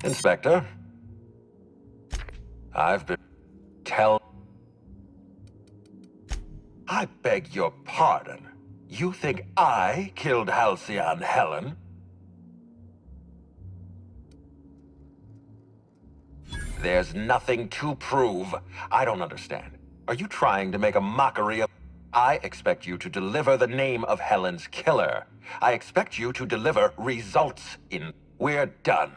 Inspector, I've been I beg your pardon. You think I killed Halcyon Helen? There's nothing to prove. I don't understand. Are you trying to make a mockery of... I expect you to deliver the name of Helen's killer. I expect you to deliver results in... We're done.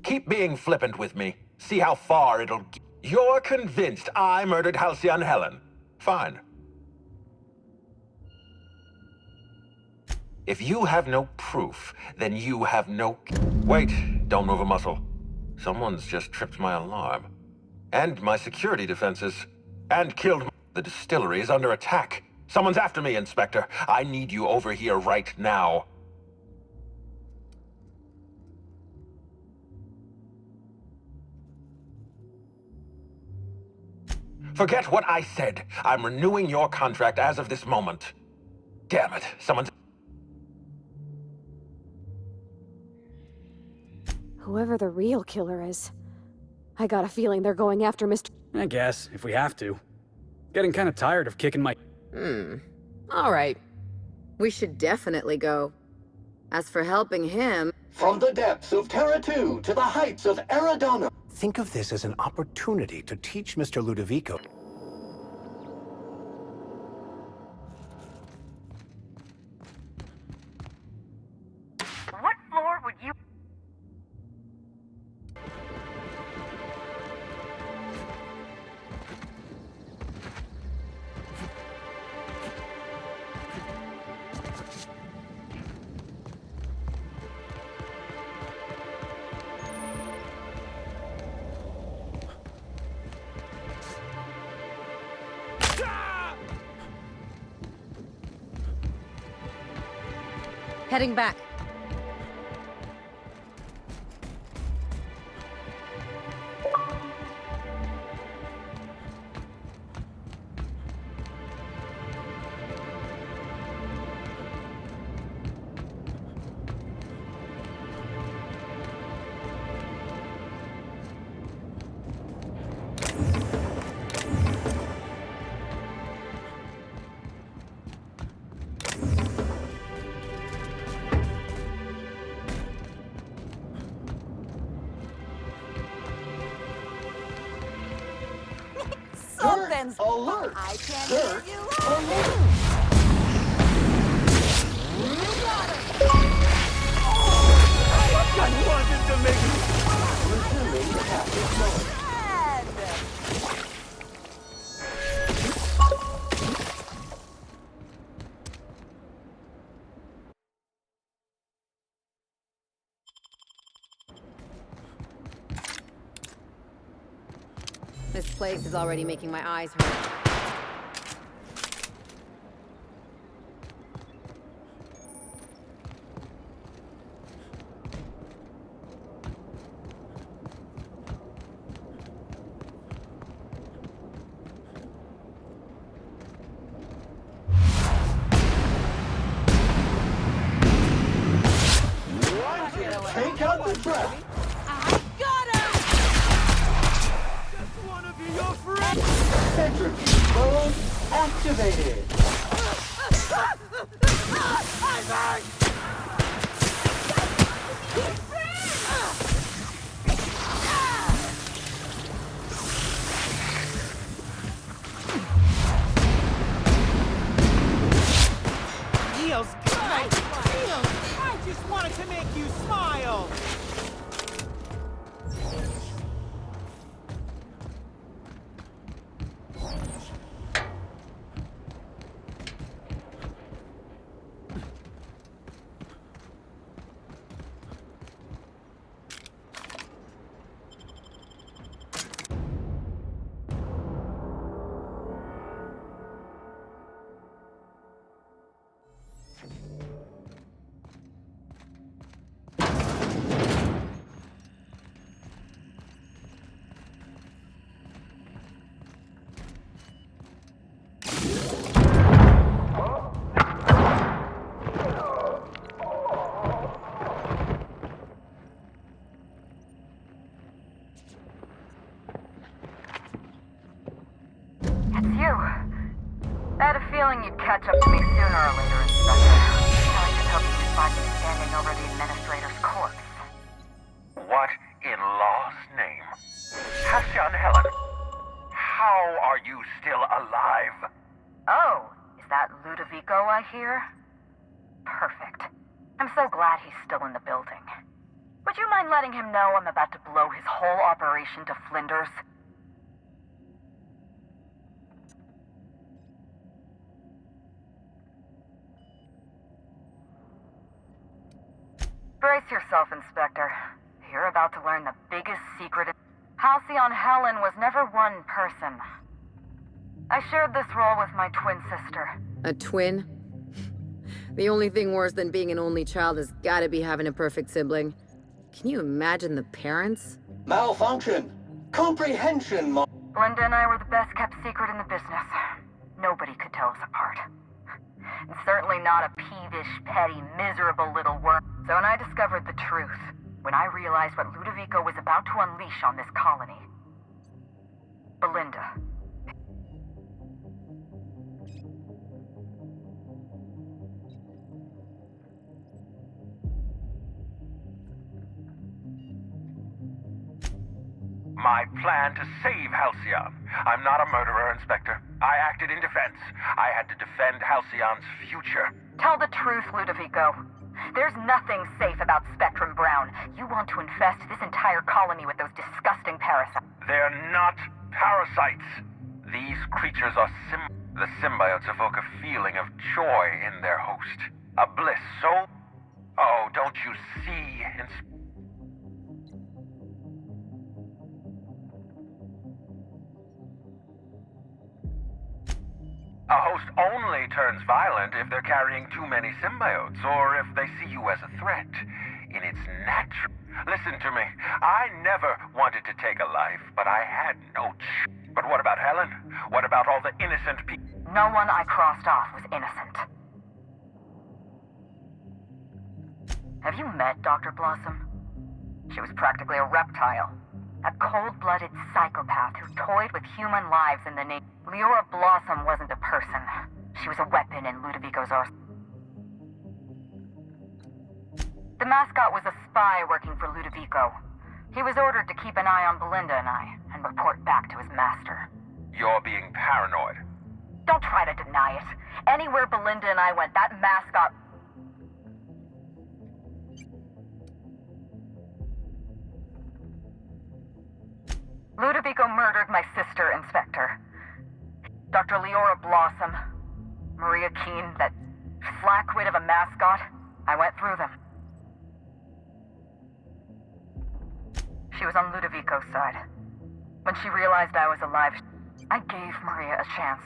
Keep being flippant with me. See how far it'll... You're convinced I murdered Halcyon Helen. Fine. If you have no proof, then you have no... Wait, don't move a muscle. Someone's just tripped my alarm. And my security defenses. And killed... The distillery is under attack. Someone's after me, Inspector. I need you over here right now. Forget what I said. I'm renewing your contract as of this moment. Damn it, someone's... Whoever the real killer is, I got a feeling they're going after Mr. I guess, if we have to. Getting kind of tired of kicking my... All right. We should definitely go. As for helping him... From the depths of Terra 2 to the heights of Erydanie. Think of this as an opportunity to teach Mr. Ludovico. What floor would you... Heading back. Something's... Alert! I can't Sir, hear you. alert! I wanted to make you... Resuming captive mode. This place is already making my eyes hurt. Take out the trap! Centrifuge mode activated! Feels good! I just wanted to make you smile! I had a feeling you'd catch up to me sooner or later, Inspector. I just hoped you'd find me standing over the administrator's corpse. What in law's name? Halcyon Helen, how are you still alive? Oh, is that Ludovico I hear? Perfect. I'm so glad he's still in the building. Would you mind letting him know I'm about to blow his whole operation to flinders? Brace yourself, Inspector. You're about to learn the biggest secret. Halcyon Helen was never one person. I shared this role with my twin sister. A twin? The only thing worse than being an only child has gotta be having a perfect sibling. Can you imagine the parents? Malfunction. Comprehension. Linda and I were the best kept secret in the business. Nobody could tell us apart. And certainly not a peevish, petty, miserable little worm. So when I discovered the truth, when I realized what Ludovico was about to unleash on this colony, Belinda. My plan to save Halcyon. I'm not a murderer, Inspector. I acted in defense. I had to defend Halcyon's future. Tell the truth, Ludovico. There's nothing safe about Spectrum Brown. You want to infest this entire colony with those disgusting parasites. They're not parasites. These creatures are the symbiotes evoke a feeling of joy in their host. A bliss so... Oh, don't you see, A host only turns violent if they're carrying too many symbiotes, or if they see you as a threat. In its natural... Listen to me. I never wanted to take a life, but I had no But what about Helen? What about all the innocent people? No one I crossed off was innocent. Have you met Dr. Blossom? She was practically a reptile. A cold-blooded psychopath who toyed with human lives in the name. Leora Blossom wasn't a person. She was a weapon in Ludovico's arsenal. The mascot was a spy working for Ludovico. He was ordered to keep an eye on Belinda and I, and report back to his master. You're being paranoid. Don't try to deny it. Anywhere Belinda and I went, that mascot... Ludovico murdered my sister, Inspector. Dr. Leora Blossom, Maria Keene, that flackwit of a mascot. I went through them. She was on Ludovico's side. When she realized I was alive, I gave Maria a chance.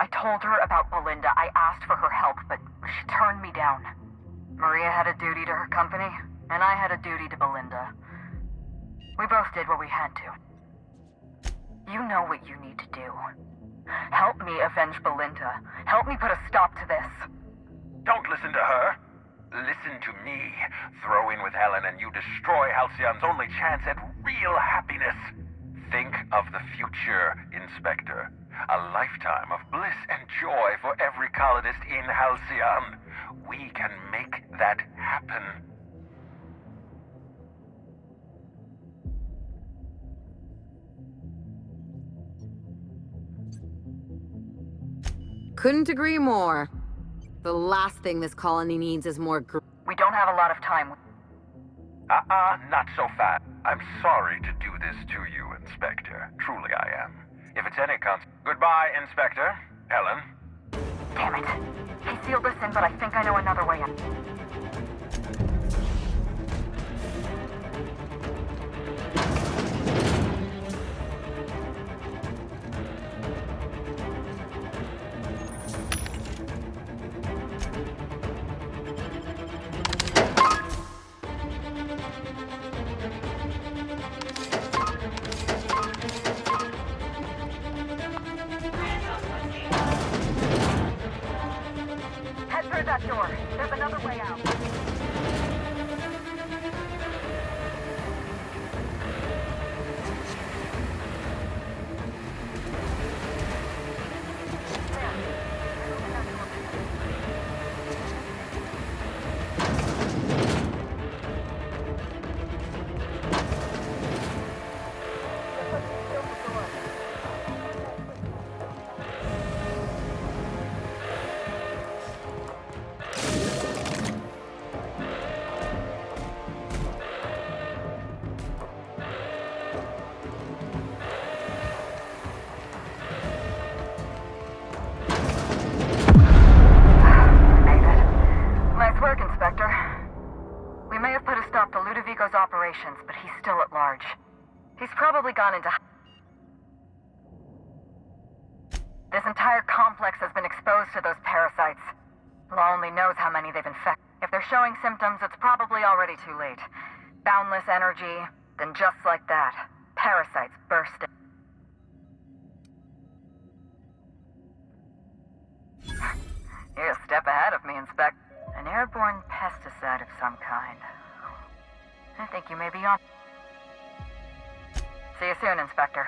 I told her about Belinda. I asked for her help, but she turned me down. Maria had a duty to her company, and I had a duty to Belinda. We both did what we had to. You know what you need to do. Help me avenge Belinda. Help me put a stop to this. Don't listen to her. Listen to me. Throw in with Helen and you destroy Halcyon's only chance at real happiness. Think of the future, Inspector. A lifetime of bliss and joy for every colonist in Halcyon. We can make that happen. Couldn't agree more. The last thing this colony needs is more We don't have a lot of time. Not so fast. I'm sorry to do this to you, Inspector. Truly I am. If it's any Goodbye, Inspector. Helen. Damn it. He sealed us in, but I think I know another way in. Head through that door. There's another way out. There. operations, but he's still at large. He's probably gone into... This entire complex has been exposed to those parasites. Law only knows how many they've infected. If they're showing symptoms, it's probably already too late. Boundless energy, then just like that, parasites burst in. You're a step ahead of me, Inspector. An airborne pesticide of some kind. I think you may be on. See you soon, Inspector.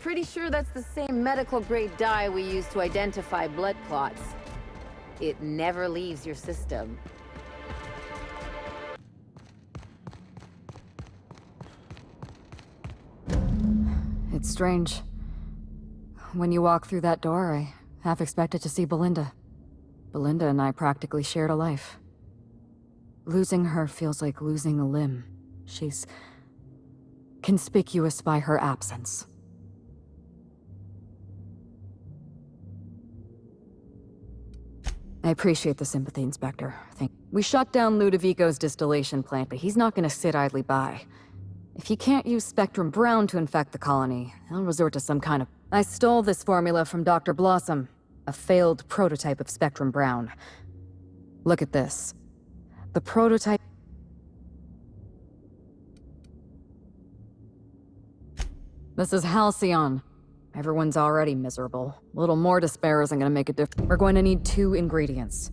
Pretty sure that's the same medical-grade dye we use to identify blood clots. It never leaves your system. It's strange. When you walk through that door, I half expected to see Belinda. Belinda and I practically shared a life. Losing her feels like losing a limb. She's conspicuous by her absence. I appreciate the sympathy, Inspector. We shut down Ludovico's distillation plant, but he's not gonna sit idly by. If he can't use Spectrum Brown to infect the colony, he'll resort to some kind of... I stole this formula from Dr. Blossom, a failed prototype of Spectrum Brown. Look at this. The prototype... This is Halcyon. Everyone's already miserable. A little more despair isn't gonna make a difference. We're going to need 2 ingredients.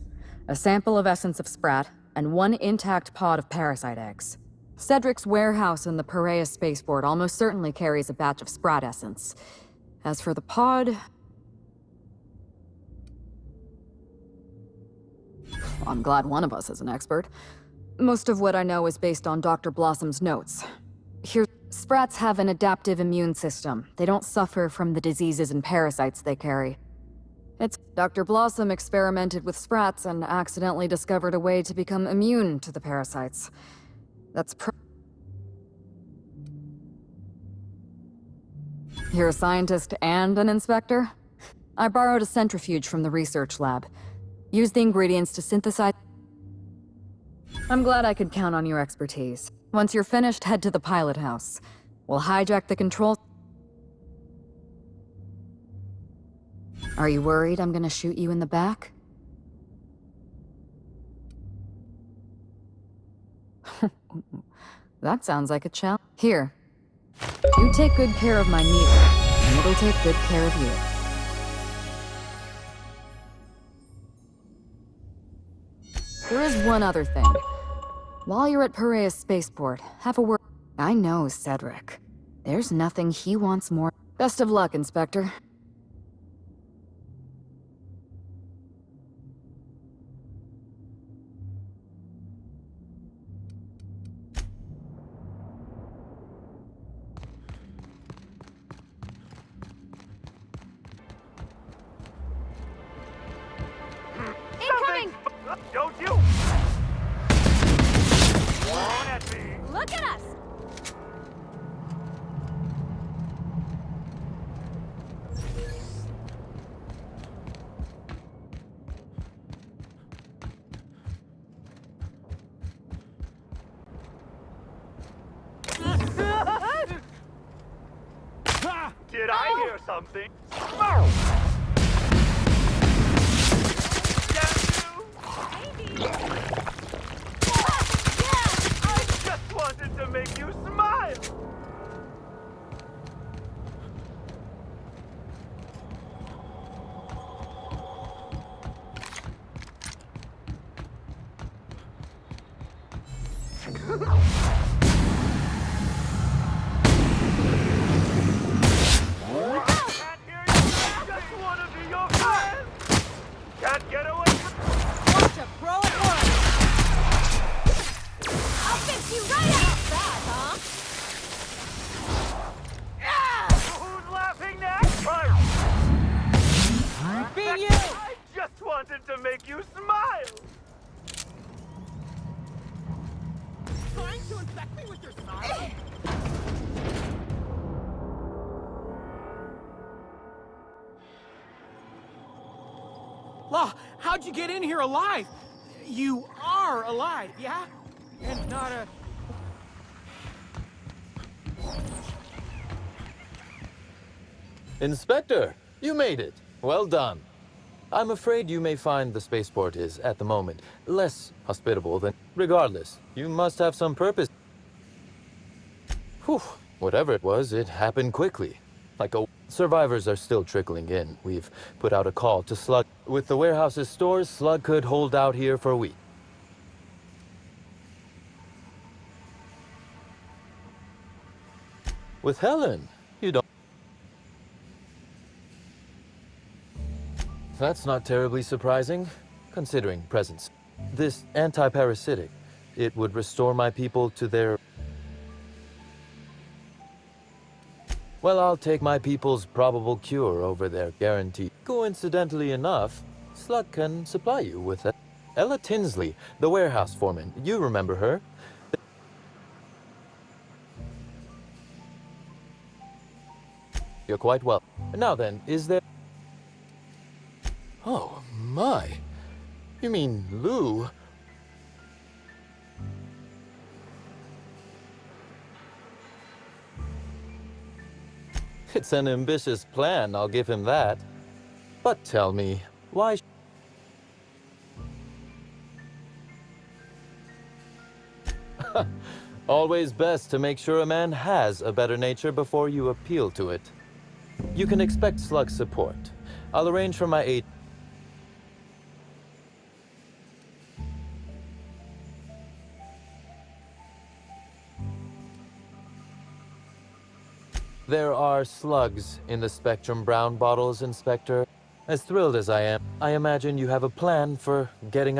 A sample of essence of sprat, and 1 intact pod of parasite eggs. Cedric's warehouse in the Piraeus spaceport almost certainly carries a batch of sprat essence. As for the pod... I'm glad one of us is an expert. Most of what I know is based on Dr. Blossom's notes. Here, sprats have an adaptive immune system. They don't suffer from the diseases and parasites they carry. Dr. Blossom experimented with sprats and accidentally discovered a way to become immune to the parasites. You're a scientist and an inspector? I borrowed a centrifuge from the research lab. Used the ingredients to synthesize... I'm glad I could count on your expertise. Once you're finished, head to the pilot house. We'll hijack the control... Are you worried I'm gonna shoot you in the back? That sounds like a challenge. Here. You take good care of my needle, and it'll take good care of you. There is one other thing. While you're at Piraeus Spaceport, have a word. I know Cedric. There's nothing he wants more. Best of luck, Inspector. Incoming! Don't you? On at me! Look at us! Did I hear something? I just wanted to make you smile! Can't hear you! Just wanna be your friend! Can't get away from... Watch a pro at work! I'll fix you right up! That, huh? Law, how'd you get in here alive? You are alive, yeah? And not a... Inspector, you made it. Well done. I'm afraid you may find the spaceport is, at the moment, less hospitable than... Regardless, you must have some purpose. Whew, whatever it was, it happened quickly. Like a... Survivors are still trickling in. We've put out a call to Slug. With the warehouse's stores, Slug could hold out here for a week. With Helen, you don't... That's not terribly surprising, considering presence. This anti-parasitic, it would restore my people to their... Well, I'll take my people's probable cure over their guarantee. Coincidentally enough, Slug can supply you with that. Ella Tinsley, the warehouse foreman, you remember her? You're quite well. Now then, is there... Oh, my. You mean Lou? It's an ambitious plan, I'll give him that. But tell me, why... Always best to make sure a man has a better nature before you appeal to it. You can expect Slug's support. I'll arrange for my aid. There are slugs in the Spectrum Brown bottles, Inspector. As thrilled as I am, I imagine you have a plan for getting...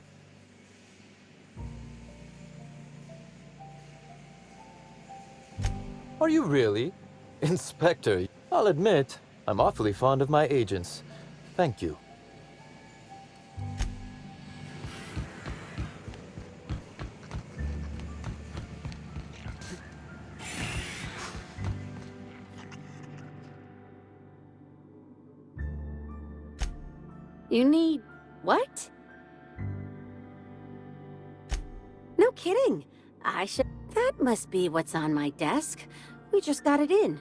Are you really? Inspector, I'll admit, I'm awfully fond of my agents. Thank you. You need... what? No kidding. I should... That must be what's on my desk. We just got it in.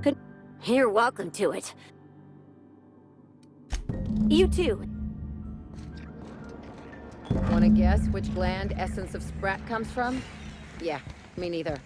Good... You're welcome to it. You too. Wanna guess which gland essence of sprat comes from? Yeah, me neither.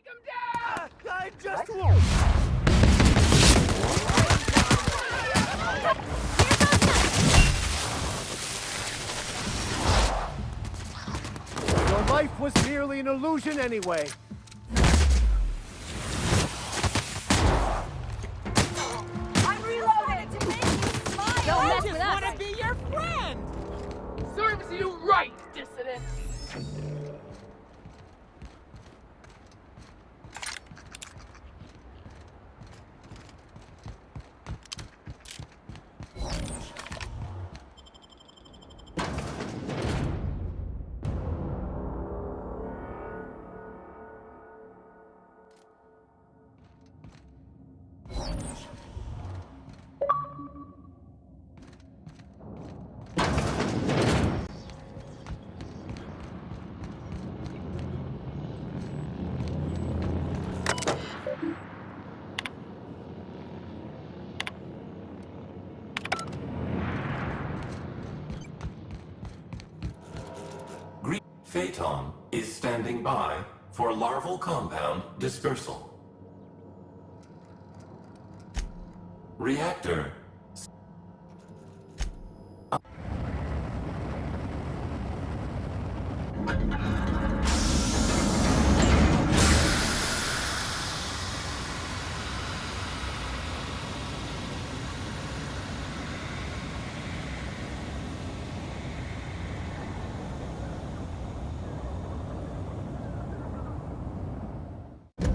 Take him down! I just won't! Your life was merely an illusion anyway. I'm reloading to make you smile! I just want to be your friend! Serves you right, dissident! Phaeton is standing by for larval compound dispersal. Reactor.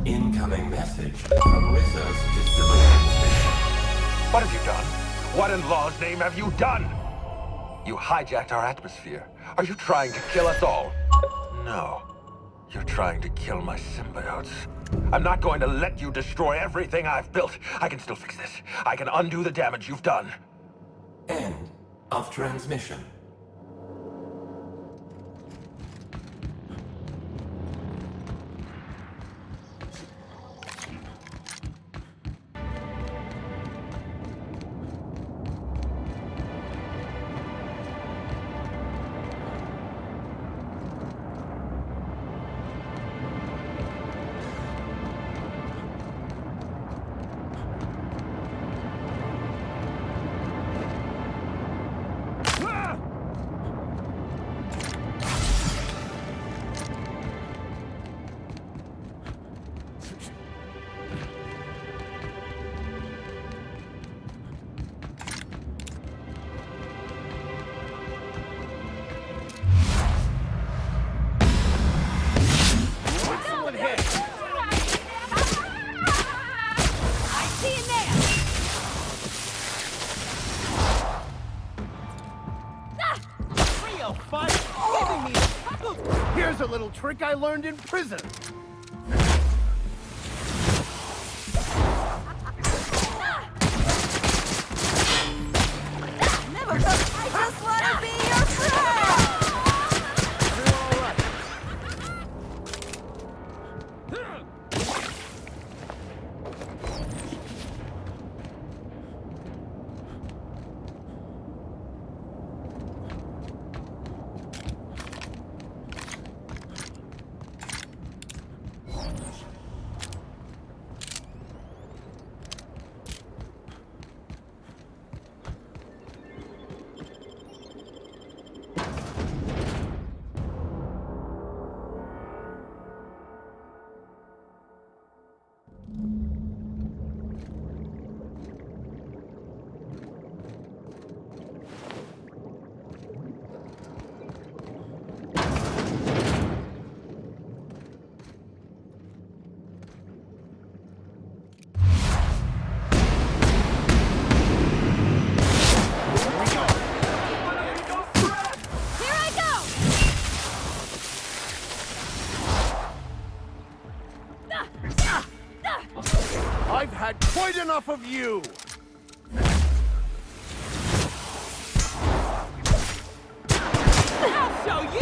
Incoming message from Rizzo's distillation station. What have you done? What in law's name have you done? You hijacked our atmosphere. Are you trying to kill us all? No. You're trying to kill my symbiotes. I'm not going to let you destroy everything I've built. I can still fix this. I can undo the damage you've done. End of transmission. Here's a little trick I learned in prison. Never felt I just want to be your friend! I've had quite enough of you! I'll show you!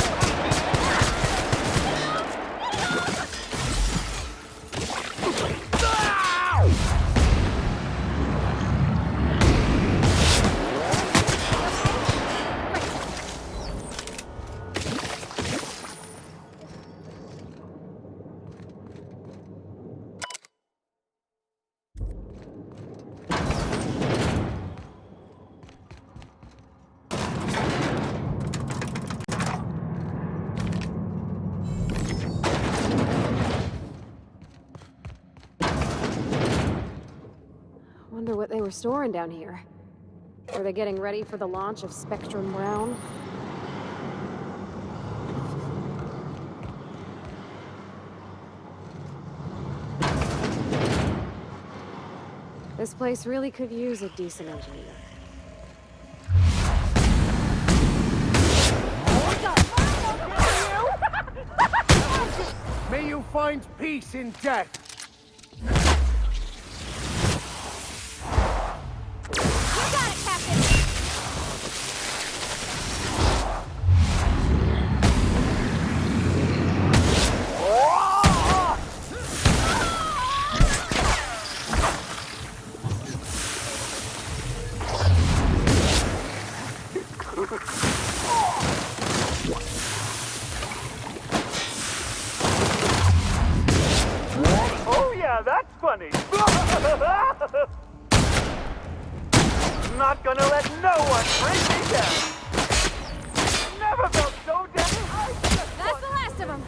Wonder what they were storing down here. Were they getting ready for the launch of Spectrum Brown? This place really could use a decent engineer. May you find peace in death. You got it, Captain! Oh yeah, that's funny. Not gonna let no one bring me down. Never felt so damn high. That's the last of them!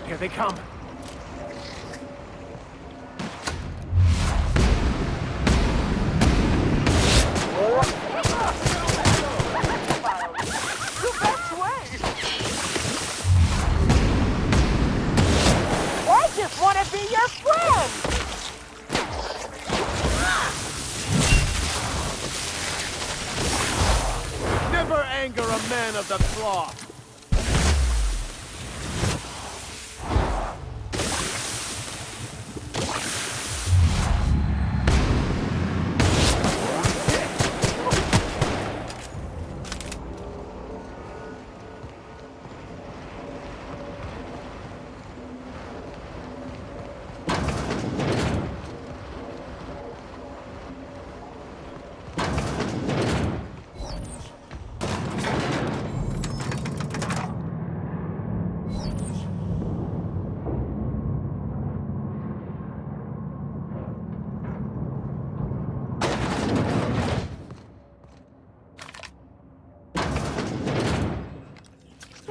Here they come. I just want to be your friend! Never anger a man of the cloth.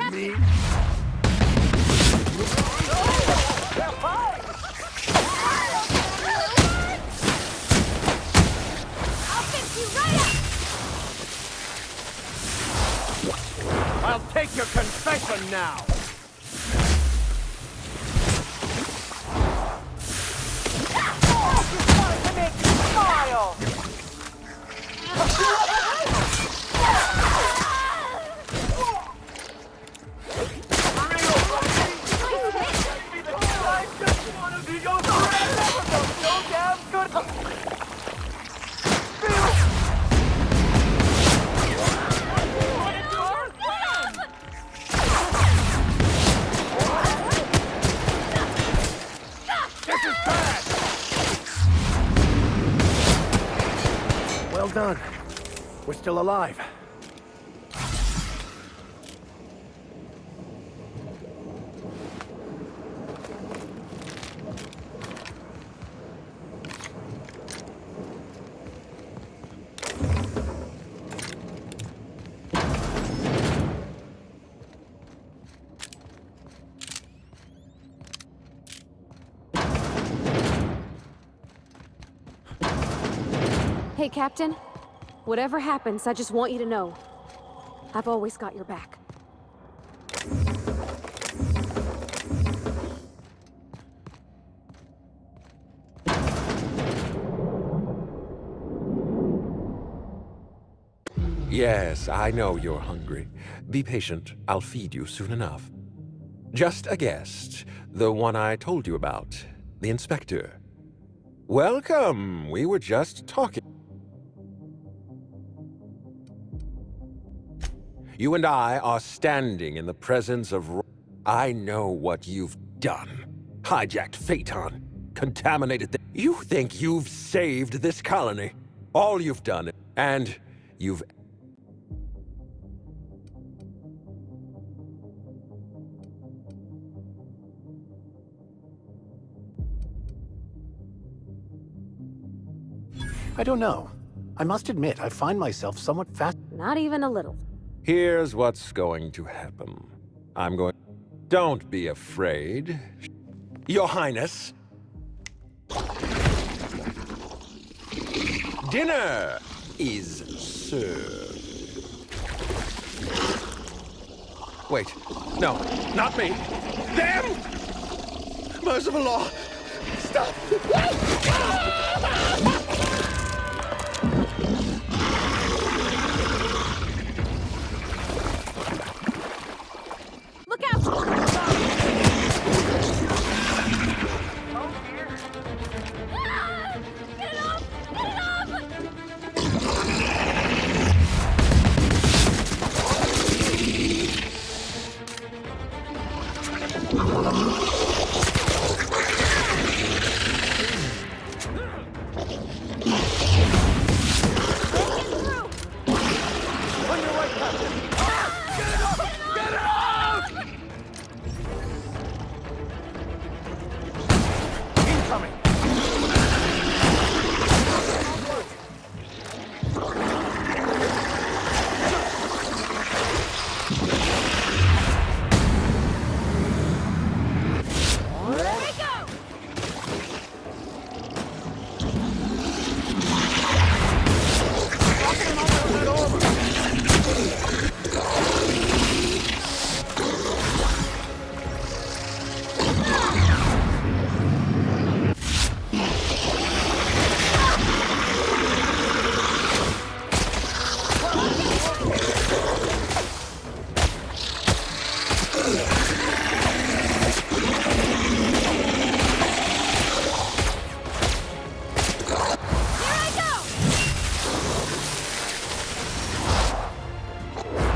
Me? I'll fix you right up! I'll take your confession now. Just wanted to make you smile! Well done. We're still alive. Hey, Captain. Whatever happens, I just want you to know. I've always got your back. Yes, I know you're hungry. Be patient. I'll feed you soon enough. Just a guest. The one I told you about. The inspector. Welcome. We were just talking. You and I are standing in the presence of... I know what you've done. Hijacked Phaeton. Contaminated the... You think you've saved this colony. All you've done... And you've... I don't know. I must admit, I find myself somewhat Not even a little. Here's what's going to happen. Don't be afraid. Your Highness. Dinner is served. Wait, no, not me. Them! Merciful law! Stop! Look out! Get it off! Get it off!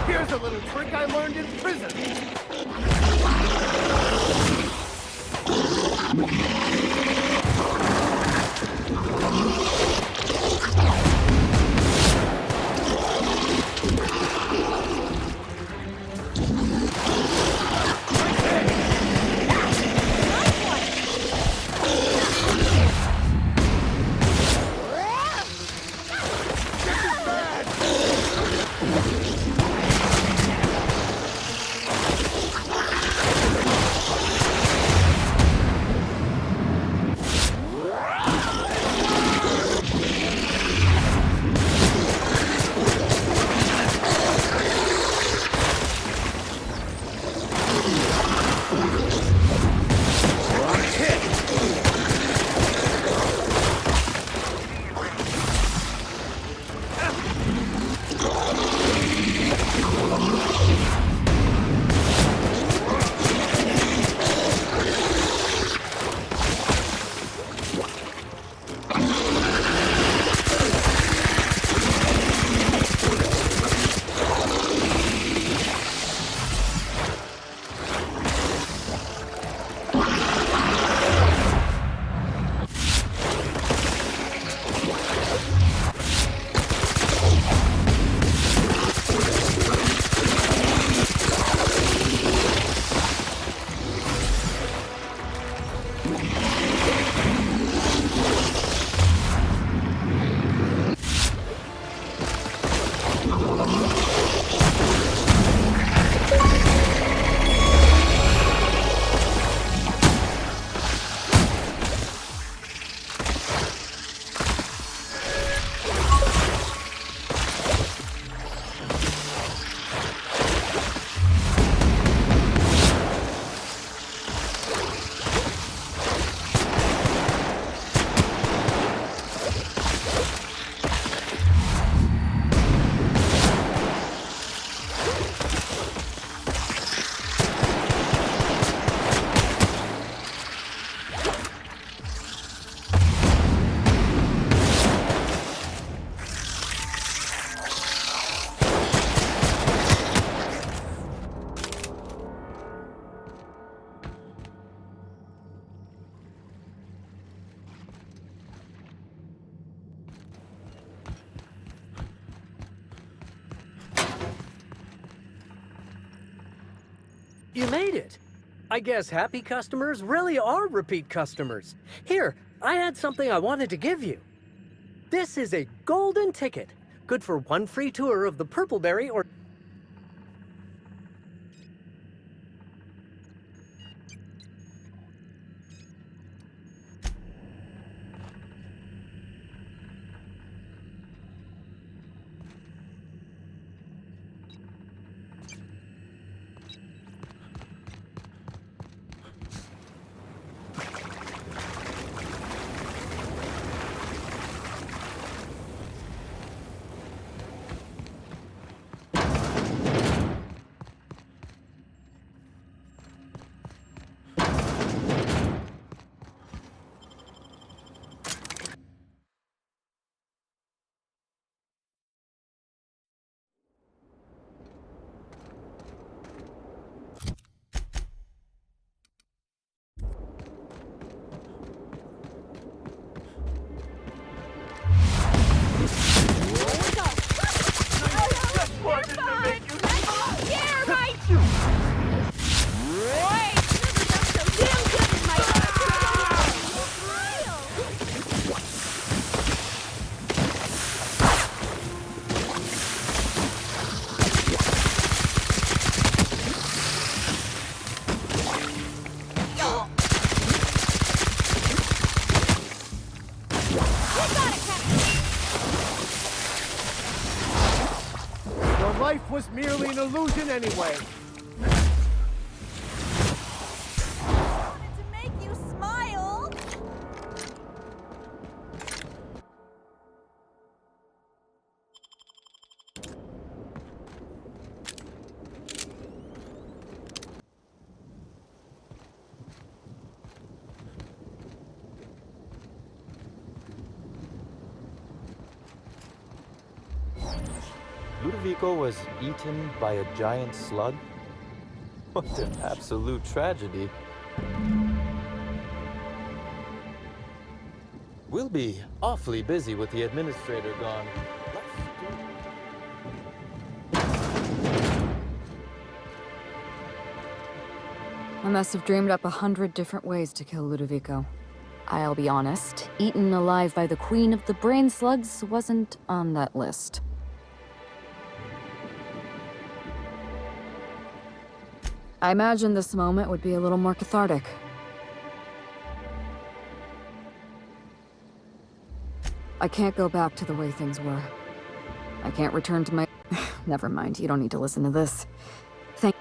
Here's a little trick I learned in prison. You made it. I guess happy customers really are repeat customers. Here, I had something I wanted to give you. This is a golden ticket. Good for one free tour of the Purpleberry or... Life was merely an illusion anyway. To make you smile. Ludovico was eaten by a giant slug? What an absolute tragedy. We'll be awfully busy with the administrator gone. I must have dreamed up 100 different ways to kill Ludovico. I'll be honest, eaten alive by the queen of the brain slugs wasn't on that list. I imagined this moment would be a little more cathartic. I can't go back to the way things were. I can't return to my... Never mind, you don't need to listen to this. Thank...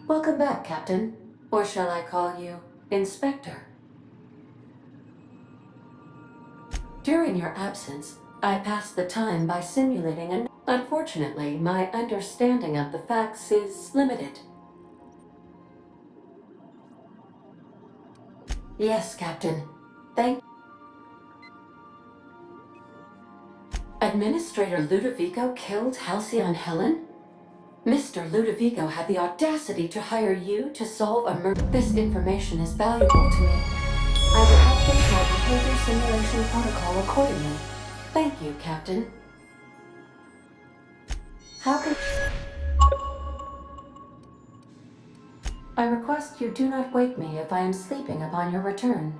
Welcome back, Captain. Or shall I call you Inspector? During your absence, I passed the time by simulating an... Unfortunately, my understanding of the facts is limited. Yes, Captain. Thank... Administrator Ludovico killed Halcyon Helen? Mr. Ludovico had the audacity to hire you to solve a murder. This information is valuable to me. I will update my behavior simulation protocol accordingly. Thank you, Captain. How can... I request you do not wake me if I am sleeping upon your return.